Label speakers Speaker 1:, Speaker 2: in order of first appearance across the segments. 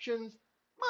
Speaker 1: Reactions.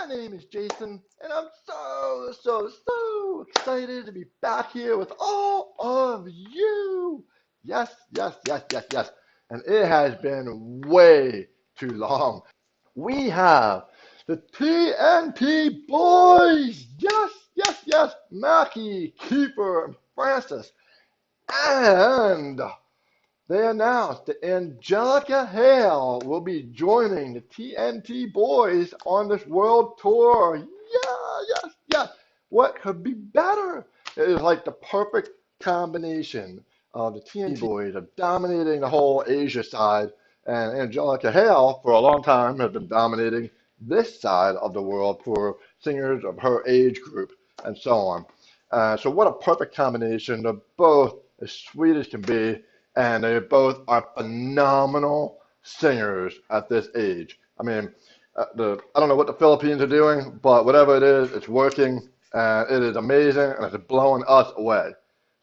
Speaker 1: My name is Jason, and I'm so excited to be back here with all of you. Yes, yes, yes, yes, yes. And it has been way too long. We have the TNT boys. Yes, yes, yes. Mackie, Kiefer, and Francis. And they announced that Angelica Hale will be joining the TNT boys on this world tour. Yeah, yes, yes. What could be better? It is like the perfect combination of the TNT boys of dominating the whole Asia side, and Angelica Hale, for a long time, has been dominating this side of the world for singers of her age group and so on. So what a perfect combination. They're both as sweet as can be, and they both are phenomenal singers at this age. I mean, I don't know what the Philippines are doing, but whatever it is, it's working, and it is amazing, and it's blowing us away.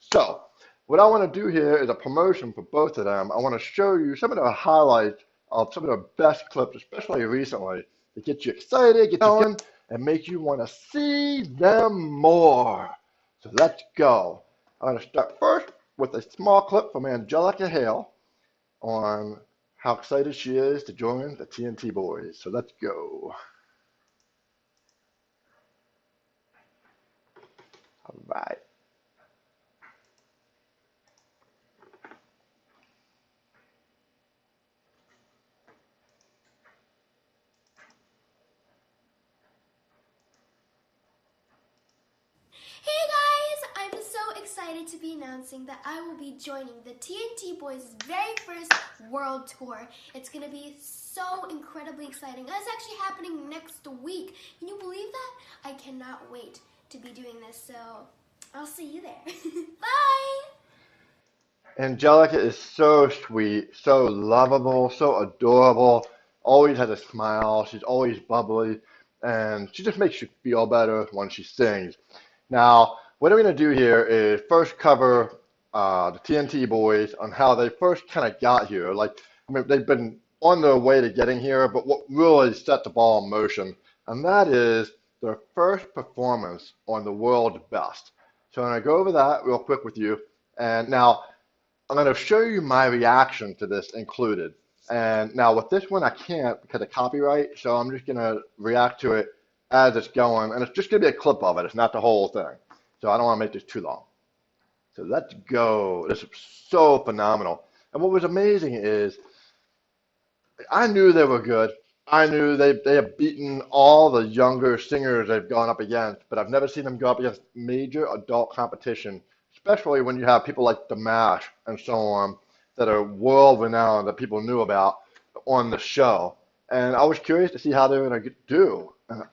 Speaker 1: So, what I want to do here is a promotion for both of them. I want to show you some of the highlights of some of their best clips, especially recently, to get you excited, get you going, and make you want to see them more. So let's go. I'm going to start first with a small clip from Angelica Hale on how excited she is to join the TNT boys. So let's go. All right.
Speaker 2: Hey guys! I'm so excited to be announcing that I will be joining the TNT Boys' very first world tour. It's going to be so incredibly exciting. And it's actually happening next week. Can you believe that? I cannot wait to be doing this, so I'll see you there. Bye!
Speaker 1: Angelica is so sweet, so lovable, so adorable, always has a smile, she's always bubbly, and she just makes you feel better when she sings. Now, what I'm going to do here is first cover the TNT boys on how they first kind of got here. Like, I mean, they've been on their way to getting here, but what really set the ball in motion, and that is their first performance on the world's best. So I'm going to go over that real quick with you. And now, I'm going to show you my reaction to this included. And now with this one, I can't because of copyright, so I'm just going to react to it as it's going. And it's just going to be a clip of it. It's not the whole thing. So I don't want to make this too long. So let's go. This is so phenomenal. And what was amazing is I knew they were good. I knew they have beaten all the younger singers they've gone up against, but I've never seen them go up against major adult competition, especially when you have people like The Mash and so on that are world renowned that people knew about on the show. And I was curious to see how they were going to do. And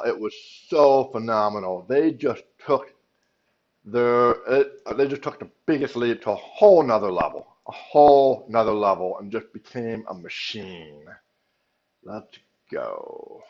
Speaker 1: it was so phenomenal. They just took the biggest leap to a whole nother level, and just became a machine. Let's go.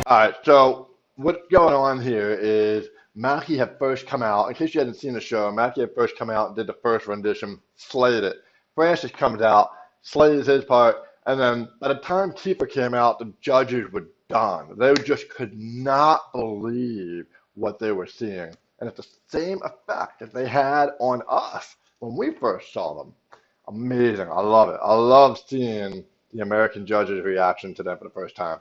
Speaker 1: All right, so what's going on here is Mackie had first come out. In case you hadn't seen the show, Mackie had first come out and did the first rendition, slayed it. Francis comes out, slays his part, and then by the time Kiefer came out, the judges were done. They just could not believe what they were seeing. And it's the same effect that they had on us when we first saw them. Amazing. I love it. I love seeing the American judges' reaction to them for the first time.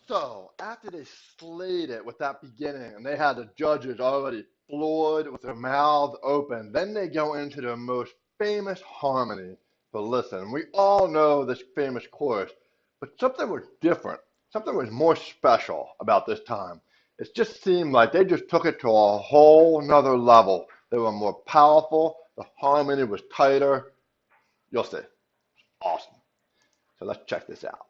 Speaker 1: So after they slayed it with that beginning, and they had the judges already floored with their mouths open, then they go into their most famous harmony. But listen, we all know this famous chorus, but something was different. Something was more special about this time. It just seemed like they just took it to a whole nother level. They were more powerful, The harmony was tighter. You'll see. Awesome. So let's check this out.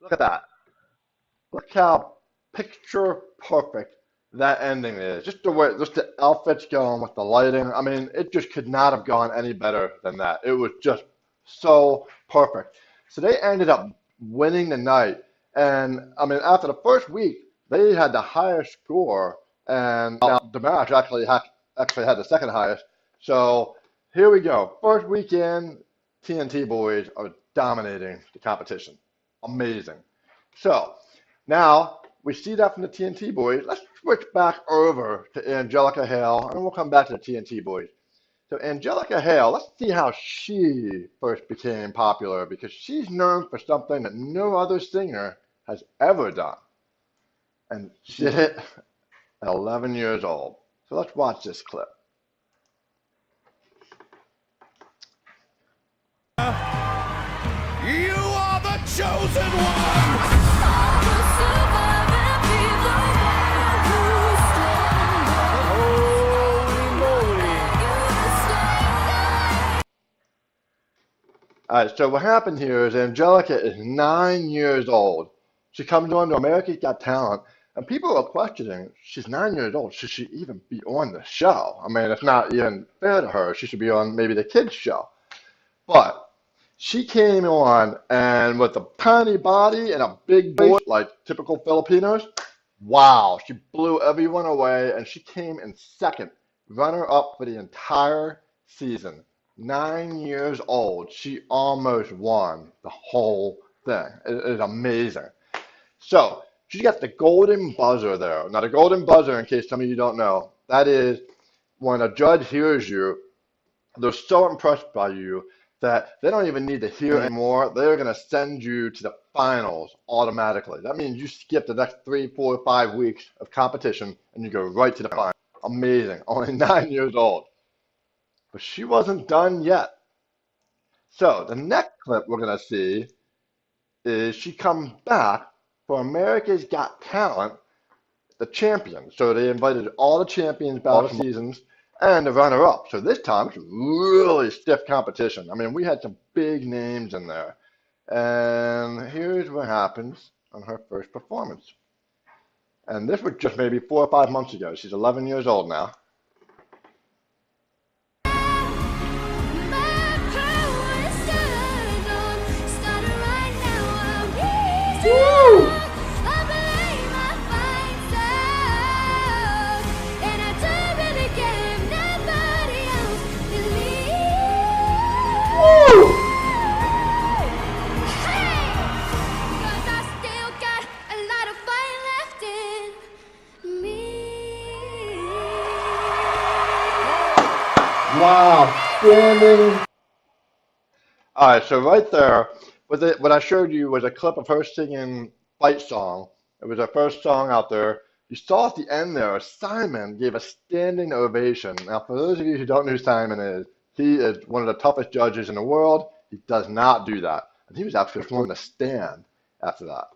Speaker 1: Look at that. Look how picture perfect that ending is. Just the way, just the outfits going with the lighting. I mean, it just could not have gone any better than that. It was just so perfect. So they ended up winning the night. And I mean, after the first week, they had the highest score. And the match actually had the second highest. So here we go. First weekend, TNT boys are dominating the competition. Amazing. So now we see that from the TNT boys. Let's switch back over to Angelica Hale, and we'll come back to the TNT boys. So Angelica Hale, let's see how she first became popular, because she's known for something that no other singer has ever done. And she did it at 11 years old. So let's watch this clip.
Speaker 3: You are the chosen one!
Speaker 1: All right, so what happened here is Angelica is 9 years old. She comes on to America's Got Talent, and people are questioning, she's 9 years old, should she even be on the show? I mean, it's not even fair to her. She should be on maybe the kids' show. But she came on, and with a tiny body and a big voice, like typical Filipinos, wow, she blew everyone away, and she came in second, runner-up for the entire season. 9 years old, she almost won the whole thing. It is amazing. So she got the golden buzzer there. Now, the golden buzzer, in case some of you don't know, that is when a judge hears you, they're so impressed by you that they don't even need to hear anymore. They're going to send you to the finals automatically. That means you skip the next 3, 4, 5 weeks of competition and you go right to the finals. Amazing. Only 9 years old. But she wasn't done yet. So the next clip we're going to see is she comes back for America's Got Talent, the champion. So they invited all the champions back all the seasons and the runner-up. So this time it's really stiff competition. I mean, we had some big names in there. And here's what happens on her first performance. And this was just maybe 4 or 5 months ago. She's 11 years old now.
Speaker 2: Woo!
Speaker 1: Wow, standing. All right, so right there, what I showed you was a clip of her singing Fight Song. It was her first song out there. You saw at the end there, Simon gave a standing ovation. Now, for those of you who don't know who Simon is, he is one of the toughest judges in the world. He does not do that. And he was actually performing a stand after that.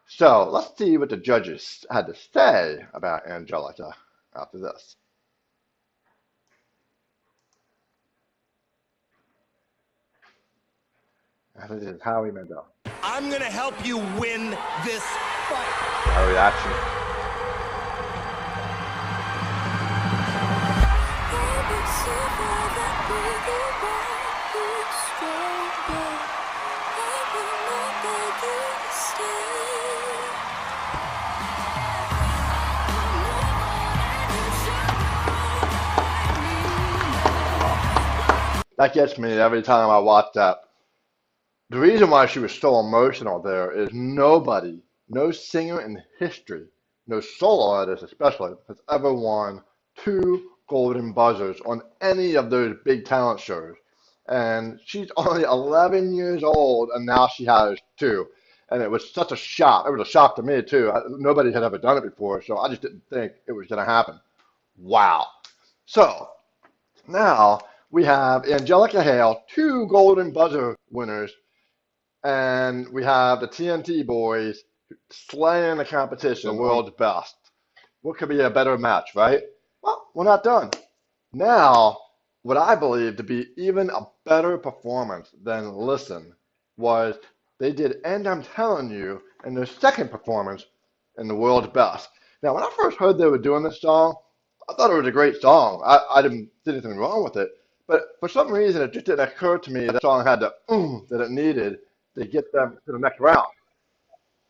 Speaker 1: So let's see what the judges had to say about Angelica after this. This is Howie Mandel.
Speaker 3: I'm going to help you win this fight.
Speaker 1: Our reaction. That gets me every time I watch that. The reason why she was so emotional there is nobody, no singer in history, no solo artist especially, has ever won 2 golden buzzers on any of those big talent shows. And she's only 11 years old, and now she has 2. And it was such a shock. It was a shock to me, too. Nobody had ever done it before, so I just didn't think it was going to happen. Wow. So now we have Angelica Hale, 2 golden buzzer winners, and we have the TNT boys slaying the competition, the world's best. What could be a better match, right? Well, we're not done. Now, what I believe to be even a better performance than Listen was they did And I'm Telling You in their second performance in the world's best. Now, when I first heard they were doing this song, I thought it was a great song. I didn't see anything wrong with it. But for some reason, it just didn't occur to me that the song had the that it needed to get them to the next round.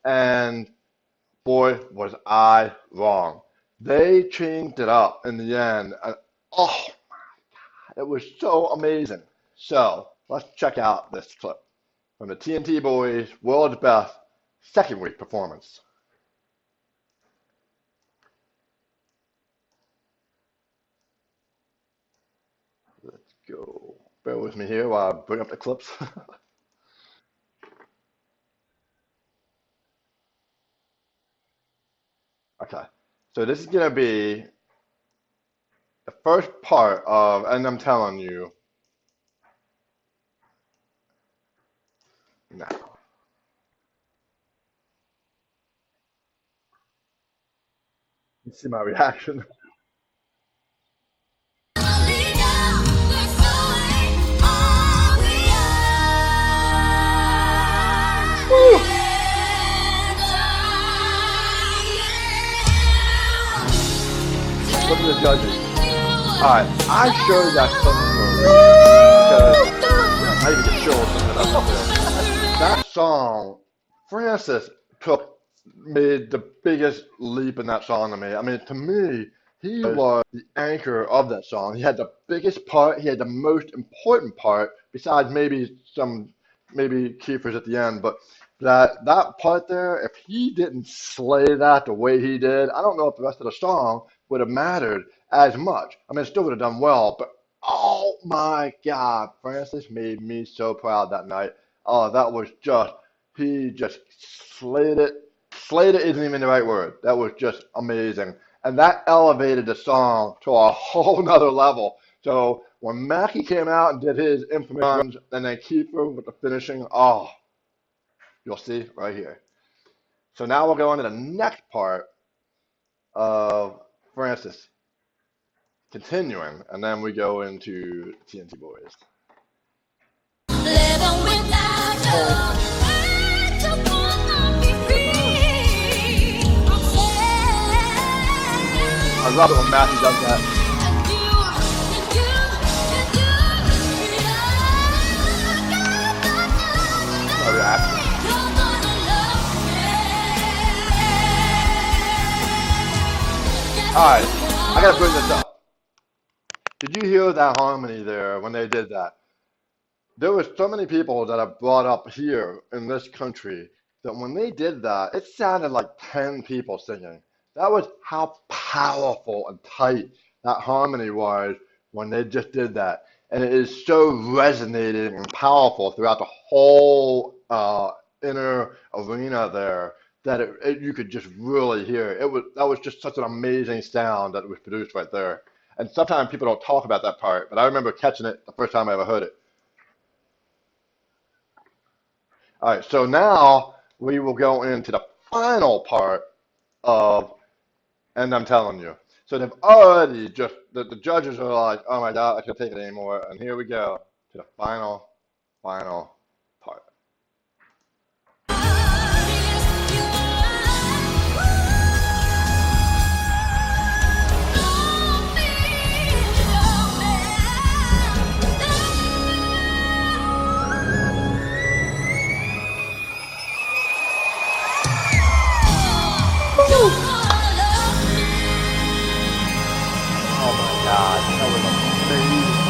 Speaker 1: And boy, was I wrong. They changed it up in the end. And, oh, it was so amazing. So let's check out this clip from the TNT Boys World's Best second week performance. Let's go. Bear with me here while I bring up the clips. Okay, so this is going to be the first part of And I'm Telling You now. You see my reaction. Woo! Look at the judges. Alright, I showed that something for a reason because I even get chills looking up there. That song, Francis made the biggest leap in that song to me. I mean, to me, he was the anchor of that song. He had the biggest part. He had the most important part, besides maybe Kiefer's at the end. But that part there, if he didn't slay that the way he did, I don't know if the rest of the song would have mattered as much. I mean, it still would have done well, but oh my God, Francis made me so proud that night. Oh, that was just, he just slayed it. Slayed it isn't even the right word. That was just amazing. And that elevated the song to a whole nother level. So when Mackie came out and did his infamous runs, and then Kiefer with the finishing, oh, you'll see right here. So now we'll go on to the next part of Francis continuing, and then we go into TNT Boys. I love it when Matthew does that. My reaction. Alright, I gotta bring this up. Did you hear that harmony there when they did that? There were so many people that have brought up here in this country that when they did that, it sounded like 10 people singing. That was how powerful and tight that harmony was when they just did that. And it is so resonating and powerful throughout the whole inner arena there that you could just really hear it. That was just such an amazing sound that was produced right there. And sometimes people don't talk about that part, but I remember catching it the first time I ever heard it. All right, so now we will go into the final part of And I'm Telling You. So they've already just, the judges are like, oh my God, I can't take it anymore. And here we go to the final part. Oh my God, that was amazing.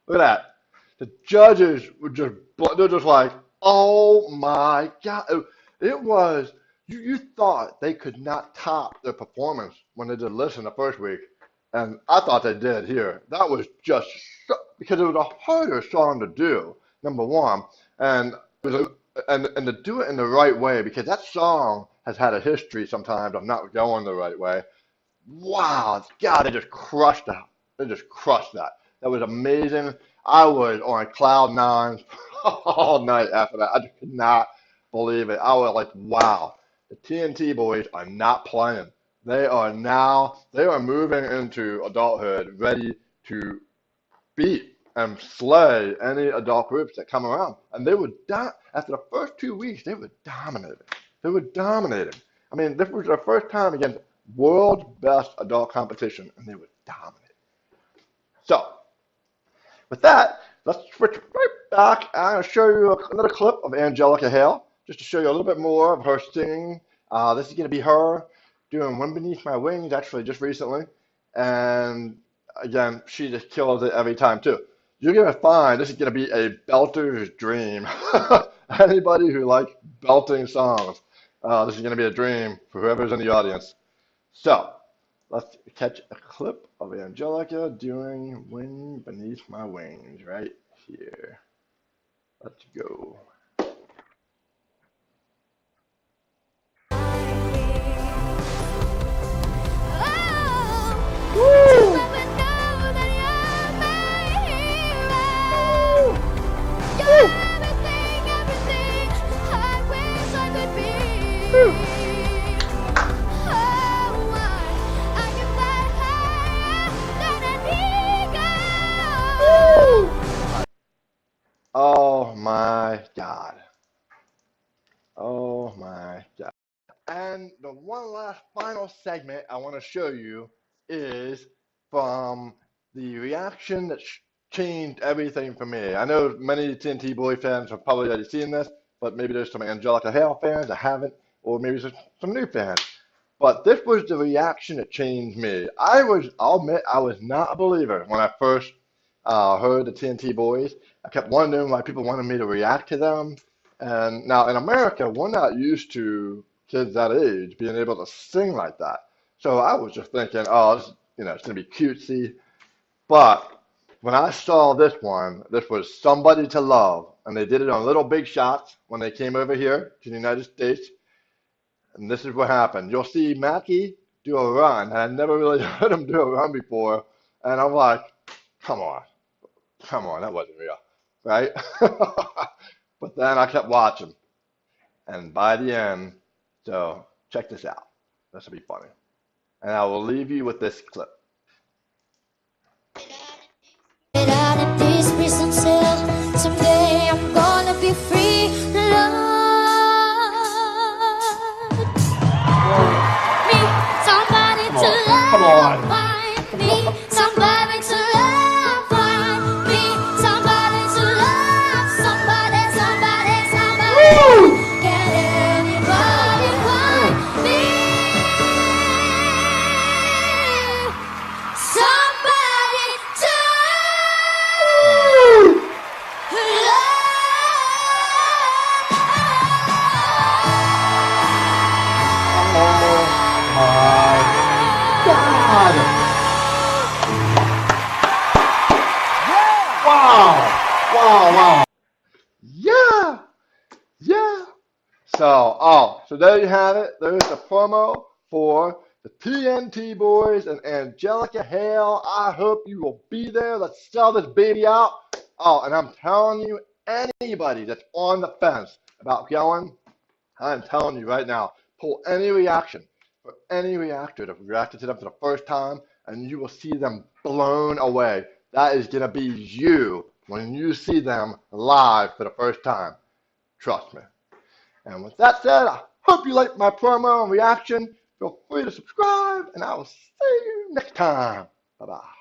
Speaker 1: Look at that. The judges were they're just like, oh my God. It was, you thought they could not top their performance when they did Listen the first week. And I thought they did here. That was just, because it was a harder song to do, number one. And, and to do it in the right way, because that song has had a history sometimes of not going the right way. Wow, God, they just crushed that. They just crushed that. That was amazing. I was on cloud nine all night after that. I just could not believe it. I was like, wow, the TNT boys are not playing. They are moving into adulthood, ready to beat and slay any adult groups that come around. And they would, after the first 2 weeks, they were dominating. They were dominating. I mean, this was their first time against world's best adult competition, and they were dominating. So, with that, let's switch right back. I'm going to show you another clip of Angelica Hale, just to show you a little bit more of her singing. This is going to be her doing Wind Beneath My Wings, actually, just recently. And again, she just kills it every time, too. You're going to find this is going to be a belter's dream. Anybody who likes belting songs, this is going to be a dream for whoever's in the audience. So, let's catch a clip of Angelica doing Wind Beneath My Wings right here. Let's go. Oh my God. Oh my God. And the one last final segment I want to show you is from the reaction that changed everything for me. I know many TNT Boy fans have probably already seen this, but maybe there's some Angelica Hale fans that haven't, or maybe there's some new fans. But this was the reaction that changed me. I'll admit, I was not a believer when I first heard the TNT Boys. I kept wondering why people wanted me to react to them. And now in America, we're not used to kids that age being able to sing like that. So I was just thinking, oh, it's going to be cutesy. But when I saw this one, this was Somebody to Love. And they did it on Little Big Shots when they came over here to the United States. And this is what happened. You'll see Mackie do a run. And I never really heard him do a run before. And I'm like, come on. Come on, that wasn't real. Right? But then I kept watching. And by the end, so check this out. This will be funny. And I will leave you with this clip.
Speaker 4: Someday I'm gonna be free, Lord. Me, somebody to love.
Speaker 1: Come on.
Speaker 4: Find me, somebody to love. Find me, somebody to love. Somebody. Woo! Can anybody find me? Somebody to
Speaker 1: Wow. Yeah. So there you have it. There's the promo for the TNT Boys and Angelica Hale. I hope you will be there. Let's sell this baby out. Oh, and I'm telling you, anybody that's on the fence about going, I'm telling you right now, pull any reaction for any reactor that reacted to them for the first time, and you will see them blown away. That is going to be you when you see them live for the first time. Trust me. And with that said, I hope you liked my promo and reaction. Feel free to subscribe, and I will see you next time. Bye-bye.